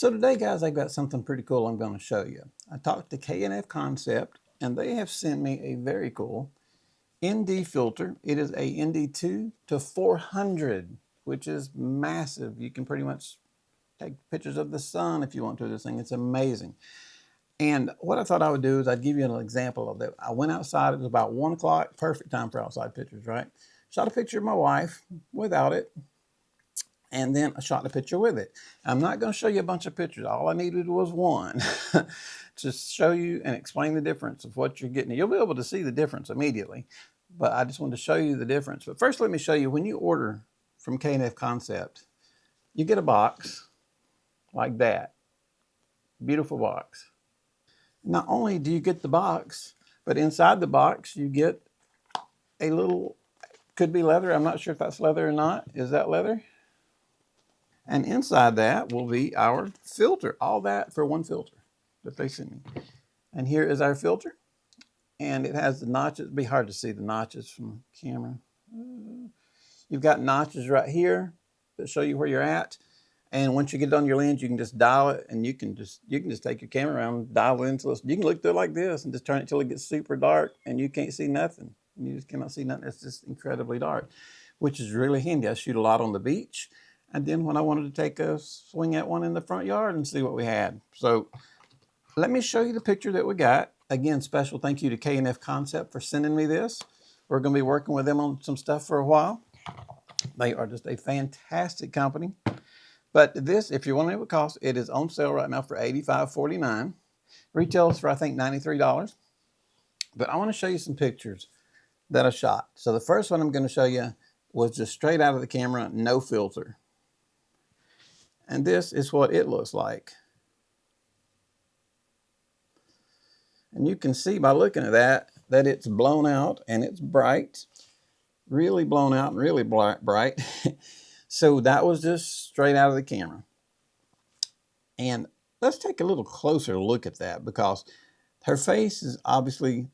So today, guys, I've got something pretty cool I'm going to show you. I talked to K&F Concept, and they have sent me a very cool ND filter. It is a ND2 to 400, which is massive. You can pretty much take pictures of the sun if you want to. This thing, it's amazing. And what I thought I would do is I'd give you an example of that. I went outside. It was about 1 o'clock. Perfect time for outside pictures, right? Shot a picture of my wife without it. And then I shot the picture with it. I'm not going to show you a bunch of pictures. All I needed was one to show you and explain the difference of what you're getting. You'll be able to see the difference immediately, but I just wanted to show you the difference. But first, let me show you when you order from K&F Concept, you get a box like that. Beautiful box. Not only do you get the box, but inside the box, you get a little, could be leather. I'm not sure if that's leather or not. Is that leather? And inside that will be our filter, all that for one filter that they sent me. And here is our filter. And it has the notches. It'd be hard to see the notches from the camera. You've got notches right here that show you where you're at. And once you get it on your lens, you can just dial it, and you can just take your camera around and dial it into it. You can look through it like this and just turn it till it gets super dark and you can't see nothing. You just cannot see nothing. It's just incredibly dark, which is really handy. I shoot a lot on the beach. And then when I wanted to take a swing at one in the front yard and see what we had. So let me show you the picture that we got. Again, special thank you to K&F Concept for sending me this. We're going to be working with them on some stuff for a while. They are just a fantastic company. But this, if you're wondering what it costs, it is on sale right now for $85.49. Retails for, I think, $93. But I want to show you some pictures that I shot. So the first one I'm going to show you was just straight out of the camera, no filter. And this is what it looks like. And you can see by looking at that it's blown out and it's bright, really blown out and really bright. So that was just straight out of the camera. And let's take a little closer look at that, because her face is obviously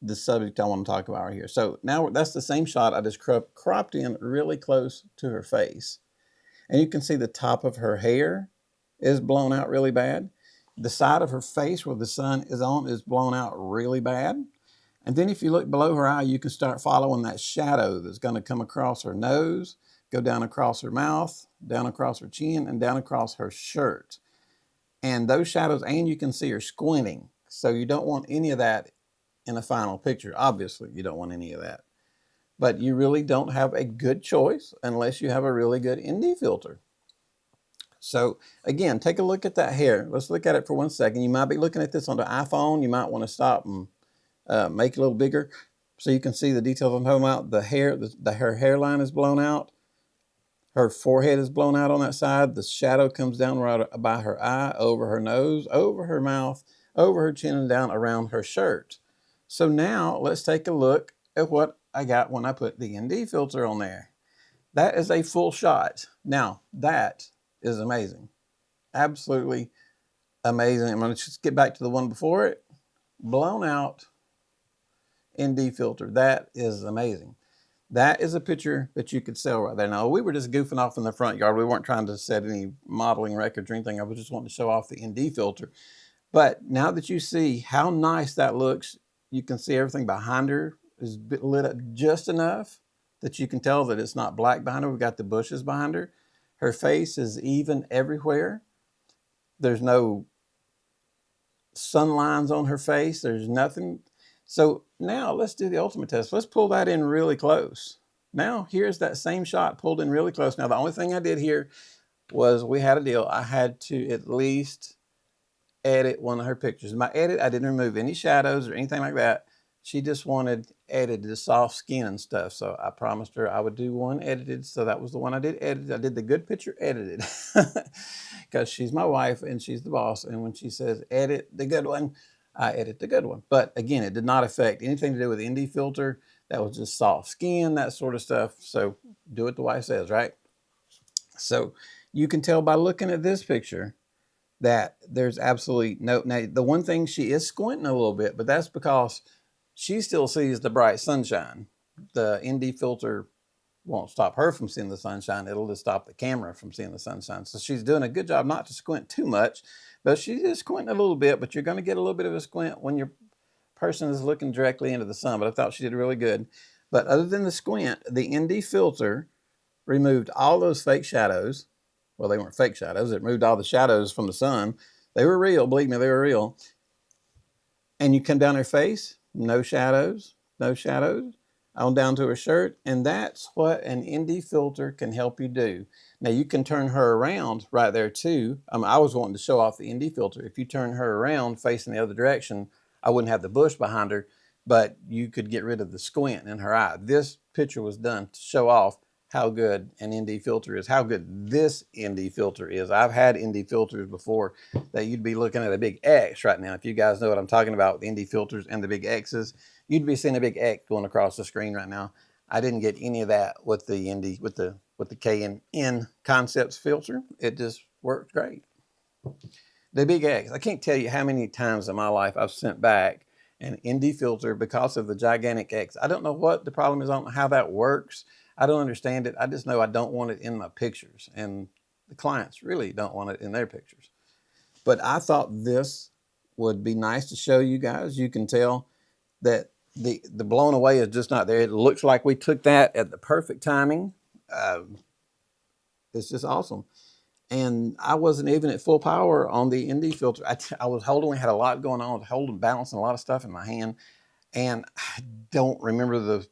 the subject I want to talk about right here. So now that's the same shot. I just cropped in really close to her face. And you can see the top of her hair is blown out really bad. The side of her face where the sun is on is blown out really bad. And then if you look below her eye, you can start following that shadow that's going to come across her nose, go down across her mouth, down across her chin, and down across her shirt. And those shadows, and you can see her squinting. So you don't want any of that in a final picture. Obviously, you don't want any of that. But you really don't have a good choice unless you have a really good ND filter. So again, take a look at that hair. Let's look at it for 1 second. You might be looking at this on the iPhone. You might want to stop and make it a little bigger so you can see the details I'm talking about. The hair, her hairline is blown out. Her forehead is blown out on that side. The shadow comes down right by her eye, over her nose, over her mouth, over her chin, and down around her shirt. So now let's take a look at what I got when I put the ND filter on there. That is a full shot. Now, that is amazing. Absolutely amazing. I'm going to just get back to the one before it. Blown out ND filter. That is amazing. That is a picture that you could sell right there. Now, we were just goofing off in the front yard. We weren't trying to set any modeling records or anything. I was just wanting to show off the ND filter. But now that you see how nice that looks, you can see everything behind her is lit up just enough that you can tell that it's not black behind her. We've got the bushes behind her. Her face is even everywhere. There's no sun lines on her face. There's nothing. So now let's do the ultimate test. Let's pull that in really close. Now here's that same shot pulled in really close. Now the only thing I did here was we had a deal. I had to at least edit one of her pictures. In my edit, I didn't remove any shadows or anything like that. She just wanted edited the soft skin and stuff. So I promised her I would do one edited. So that was the one I did edited. I did the good picture edited because she's my wife and she's the boss. And when she says edit the good one, I edit the good one. But again, it did not affect anything to do with the ND filter. That was just soft skin, that sort of stuff. So do it the way it says, right? So you can tell by looking at this picture that there's absolutely no, now the one thing, she is squinting a little bit, but that's because she still sees the bright sunshine. The ND filter won't stop her from seeing the sunshine. It'll just stop the camera from seeing the sunshine. So she's doing a good job not to squint too much, but she's just squinting a little bit, but you're going to get a little bit of a squint when your person is looking directly into the sun. But I thought she did really good. But other than the squint, the ND filter removed all those fake shadows. Well, they weren't fake shadows. It removed all the shadows from the sun. They were real. Believe me, they were real. And you come down her face, no shadows, no shadows, on down to her shirt. And that's what an ND filter can help you do. Now you can turn her around right there too. I was wanting to show off the ND filter. If you turn her around facing the other direction, I wouldn't have the bush behind her, but you could get rid of the squint in her eye. This picture was done to show off how good an ND filter is, how good this ND filter is. I've had ND filters before that you'd be looking at a big X right now. If you guys know what I'm talking about, the ND filters and the big X's, you'd be seeing a big X going across the screen right now. I didn't get any of that with the ND, with the K&F Concepts filter. It just worked great. The big X, I can't tell you how many times in my life I've sent back an ND filter because of the gigantic X. I don't know what the problem is. I don't know how that works. I don't understand it. I just know I don't want it in my pictures, and the clients really don't want it in their pictures. But I thought this would be nice to show you guys. You can tell that the blown away is just not there. It looks like we took that at the perfect timing. It's just awesome. And I wasn't even at full power on the ND filter. I was holding, we had a lot going on, holding, balancing a lot of stuff in my hand. And I don't remember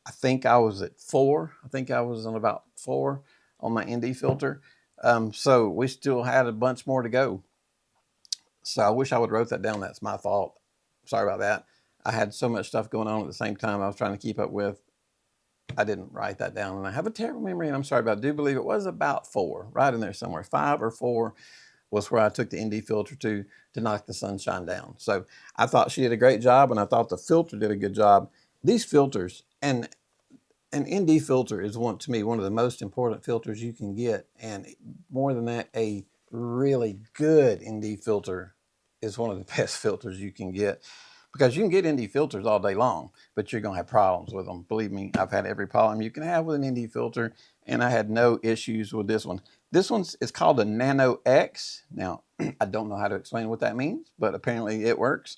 I think I was at 4. I think I was on about 4 on my ND filter. So we still had a bunch more to go. So I wish I would have wrote that down. That's my fault. Sorry about that. I had so much stuff going on at the same time I was trying to keep up with. I didn't write that down, and I have a terrible memory, and I'm sorry, but I do believe it was about 4, right in there somewhere. 5 or 4 was where I took the ND filter to knock the sunshine down. So I thought she did a great job, and I thought the filter did a good job. These filters, and an ND filter is to me one of the most important filters you can get, and more than that, a really good ND filter is one of the best filters you can get, because you can get ND filters all day long, but you're going to have problems with them. Believe me, I've had every problem you can have with an ND filter, and I had no issues with this one. This one's called a Nano X. Now, I don't know how to explain what that means, but apparently it works.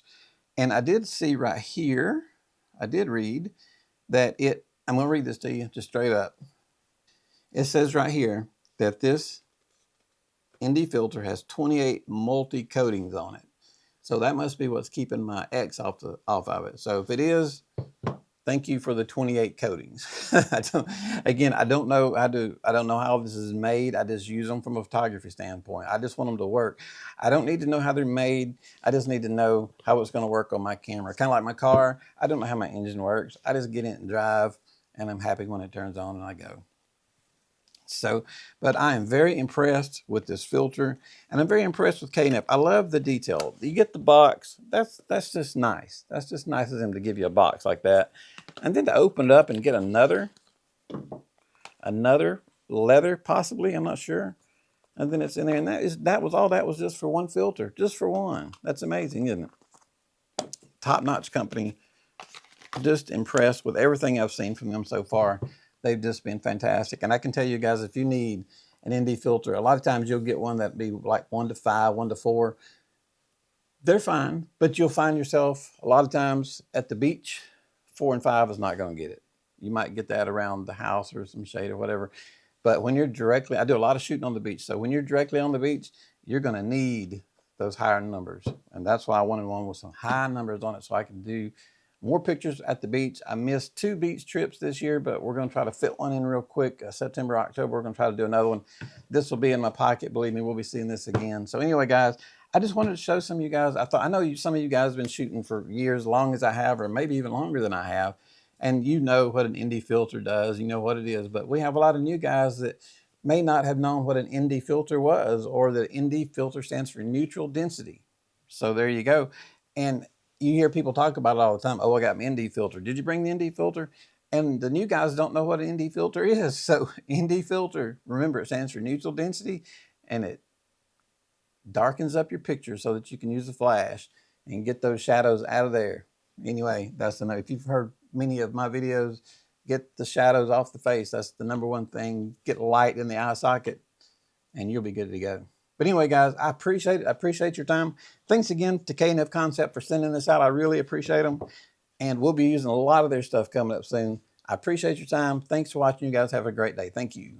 And I did see right here, I did read that I'm going to read this to you just straight up. It says right here that this ND filter has 28 multi-coatings on it. So that must be what's keeping my X off of it. So if it is, thank you for the 28 coatings. I don't know how this is made. I just use them from a photography standpoint. I just want them to work. I don't need to know how they're made. I just need to know how it's going to work on my camera. Kind of like my car. I don't know how my engine works. I just get in and drive, and I'm happy when it turns on and I go. So, but I am very impressed with this filter, and I'm very impressed with K&F. I love the detail. You get the box. That's just nice. That's just nice of them to give you a box like that, and then to open it up and get another leather, possibly. I'm not sure. And then it's in there, and that was just for one filter, just for one. That's amazing, isn't it? Top-notch company. Just impressed with everything I've seen from them so far. They've just been fantastic. And I can tell you guys, if you need an ND filter, a lot of times you'll get one that'd be like 1 to 5, 1 to 4. They're fine, but you'll find yourself a lot of times at the beach, 4 and 5 is not going to get it. You might get that around the house or some shade or whatever. But when you're directly, I do a lot of shooting on the beach. So when you're directly on the beach, you're going to need those higher numbers. And that's why I wanted one with some high numbers on it so I can do more pictures at the beach. I missed 2 beach trips this year, but we're going to try to fit one in real quick. September, October, we're going to try to do another one. This will be in my pocket. Believe me, we'll be seeing this again. So anyway, guys, I just wanted to show some of you guys. I know some of you guys have been shooting for years, as long as I have, or maybe even longer than I have. And you know what an ND filter does. You know what it is. But we have a lot of new guys that may not have known what an ND filter was, or the ND filter stands for neutral density. So there you go. And you hear people talk about it all the time. Oh, I got my ND filter. Did you bring the ND filter? And the new guys don't know what an ND filter is. So ND filter, remember, it stands for neutral density, and it darkens up your picture so that you can use a flash and get those shadows out of there. Anyway, that's enough. If you've heard many of my videos, Get the shadows off the face. That's the number one thing. Get light in the eye socket, and you'll be good to go. But anyway, guys, I appreciate it. I appreciate your time. Thanks again to K&F Concept for sending this out. I really appreciate them. And we'll be using a lot of their stuff coming up soon. I appreciate your time. Thanks for watching. You guys have a great day. Thank you.